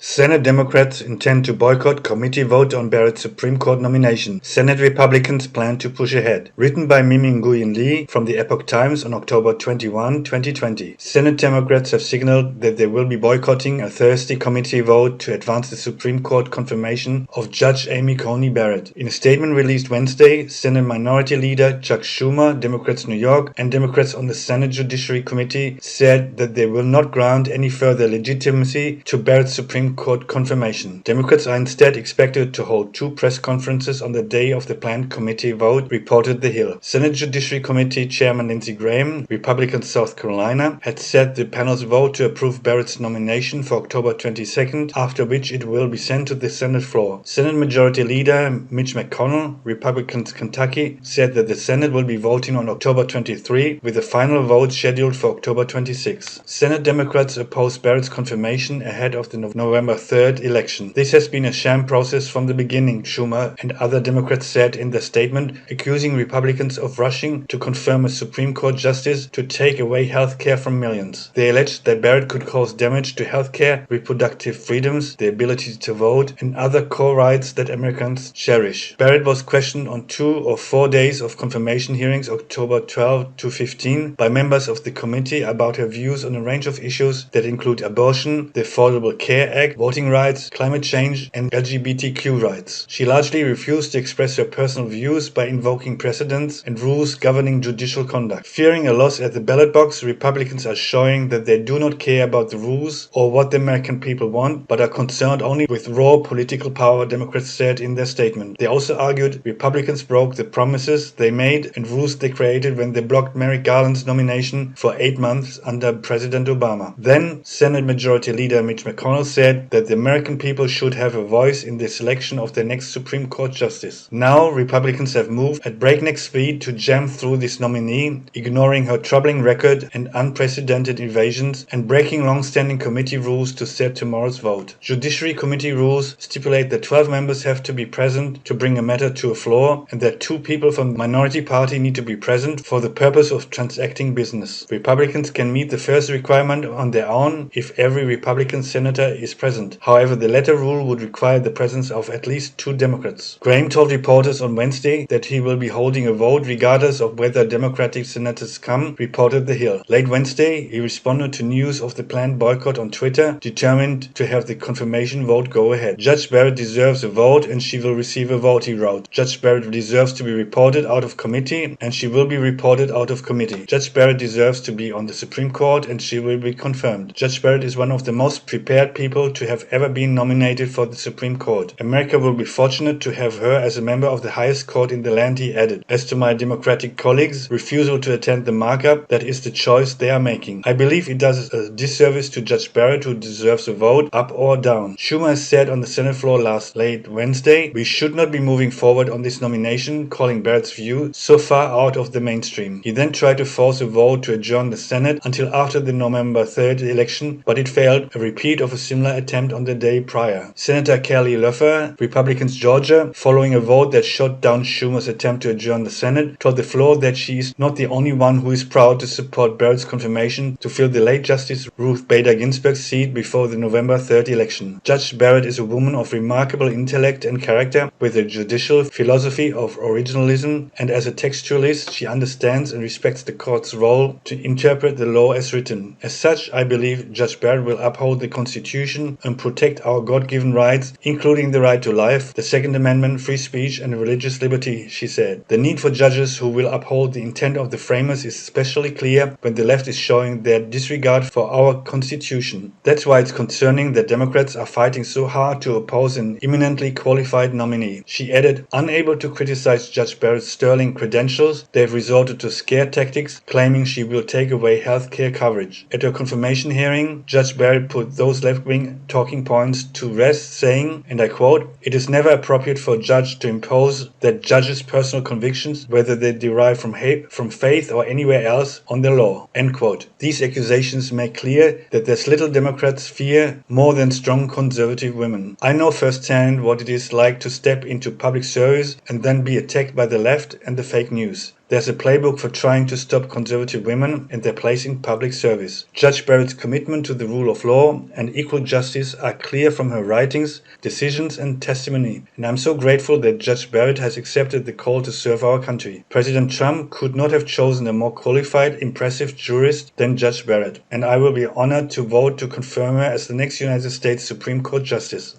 Senate Democrats intend to boycott committee vote on Barrett's Supreme Court nomination. Senate Republicans plan to push ahead. Written by Mimi Nguyen Lee from the Epoch Times on October 21, 2020. Senate Democrats have signaled that they will be boycotting a Thursday committee vote to advance the Supreme Court confirmation of Judge Amy Coney Barrett. In a statement released Wednesday, Senate Minority Leader Chuck Schumer, Democrats New York, and Democrats on the Senate Judiciary Committee said that they will not grant any further legitimacy to Barrett's Supreme Court confirmation. Democrats are instead expected to hold two press conferences on the day of the planned committee vote, reported The Hill. Senate Judiciary Committee Chairman Lindsey Graham, Republican South Carolina, had set the panel's vote to approve Barrett's nomination for October 22nd, after which it will be sent to the Senate floor. Senate Majority Leader Mitch McConnell, Republican Kentucky, said that the Senate will be voting on October 23, with the final vote scheduled for October 26. Senate Democrats oppose Barrett's confirmation ahead of the November 3rd election. This has been a sham process from the beginning, Schumer and other Democrats said in their statement, accusing Republicans of rushing to confirm a Supreme Court justice to take away health care from millions. They alleged that Barrett could cause damage to health care, reproductive freedoms, the ability to vote, and other core rights that Americans cherish. Barrett was questioned on 2 or 4 days of confirmation hearings, October 12 to 15, by members of the committee about her views on a range of issues that include abortion, the Affordable Care Act, voting rights, climate change, and LGBTQ rights. She largely refused to express her personal views by invoking precedents and rules governing judicial conduct. Fearing a loss at the ballot box, Republicans are showing that they do not care about the rules or what the American people want, but are concerned only with raw political power, Democrats said in their statement. They also argued Republicans broke the promises they made and rules they created when they blocked Merrick Garland's nomination for 8 months under President Obama. Then, Senate Majority Leader Mitch McConnell said that the American people should have a voice in the selection of their next Supreme Court justice. Now, Republicans have moved at breakneck speed to jam through this nominee, ignoring her troubling record and unprecedented evasions, and breaking long-standing committee rules to set tomorrow's vote. Judiciary Committee rules stipulate that 12 members have to be present to bring a matter to a floor, and that 2 people from the minority party need to be present for the purpose of transacting business. Republicans can meet the first requirement on their own if every Republican senator is present. However, the latter rule would require the presence of at least 2 Democrats. Graham told reporters on Wednesday that he will be holding a vote regardless of whether Democratic senators come, reported The Hill. Late Wednesday, he responded to news of the planned boycott on Twitter, determined to have the confirmation vote go ahead. Judge Barrett deserves a vote and she will receive a vote, he wrote. Judge Barrett deserves to be reported out of committee and she will be reported out of committee. Judge Barrett deserves to be on the Supreme Court and she will be confirmed. Judge Barrett is one of the most prepared people to have ever been nominated for the Supreme Court. America will be fortunate to have her as a member of the highest court in the land, he added. As to my Democratic colleagues' refusal to attend the markup, that is the choice they are making. I believe it does a disservice to Judge Barrett, who deserves a vote up or down. Schumer has said on the Senate floor late Wednesday, we should not be moving forward on this nomination, calling Barrett's view so far out of the mainstream. He then tried to force a vote to adjourn the Senate until after the November 3rd election, but it failed, a repeat of a similar attempt on the day prior. Senator Kelly Loeffler, Republicans Georgia, following a vote that shot down Schumer's attempt to adjourn the Senate, told the floor that she is not the only one who is proud to support Barrett's confirmation to fill the late Justice Ruth Bader Ginsburg's seat before the November 3rd election. Judge Barrett is a woman of remarkable intellect and character, with a judicial philosophy of originalism, and as a textualist, she understands and respects the court's role to interpret the law as written. As such, I believe Judge Barrett will uphold the Constitution and protect our God-given rights, including the right to life, the Second Amendment, free speech, and religious liberty, she said. The need for judges who will uphold the intent of the framers is especially clear when the left is showing their disregard for our Constitution. That's why it's concerning that Democrats are fighting so hard to oppose an eminently qualified nominee. She added, unable to criticize Judge Barrett's sterling credentials, they've resorted to scare tactics, claiming she will take away health care coverage. At her confirmation hearing, Judge Barrett put those left-wing talking points to rest, saying, and I quote, it is never appropriate for a judge to impose that judge's personal convictions, whether they derive from faith or anywhere else, on the law, end quote. These accusations make clear that there's little Democrats fear more than strong conservative women. I know firsthand what it is like to step into public service and then be attacked by the left and the fake news. There's a playbook for trying to stop conservative women and their place in public service. Judge Barrett's commitment to the rule of law and equal justice are clear from her writings, decisions and testimony, and I'm so grateful that Judge Barrett has accepted the call to serve our country. President Trump could not have chosen a more qualified, impressive jurist than Judge Barrett, and I will be honored to vote to confirm her as the next United States Supreme Court Justice.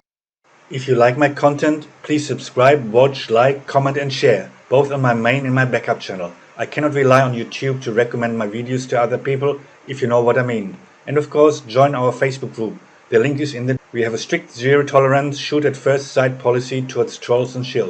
If you like my content, please subscribe, watch, like, comment and share, both on my main and my backup channel. I cannot rely on YouTube to recommend my videos to other people, if you know what I mean. And of course, join our Facebook group. The link is in the... We have a strict zero tolerance, shoot at first sight policy towards trolls and shills.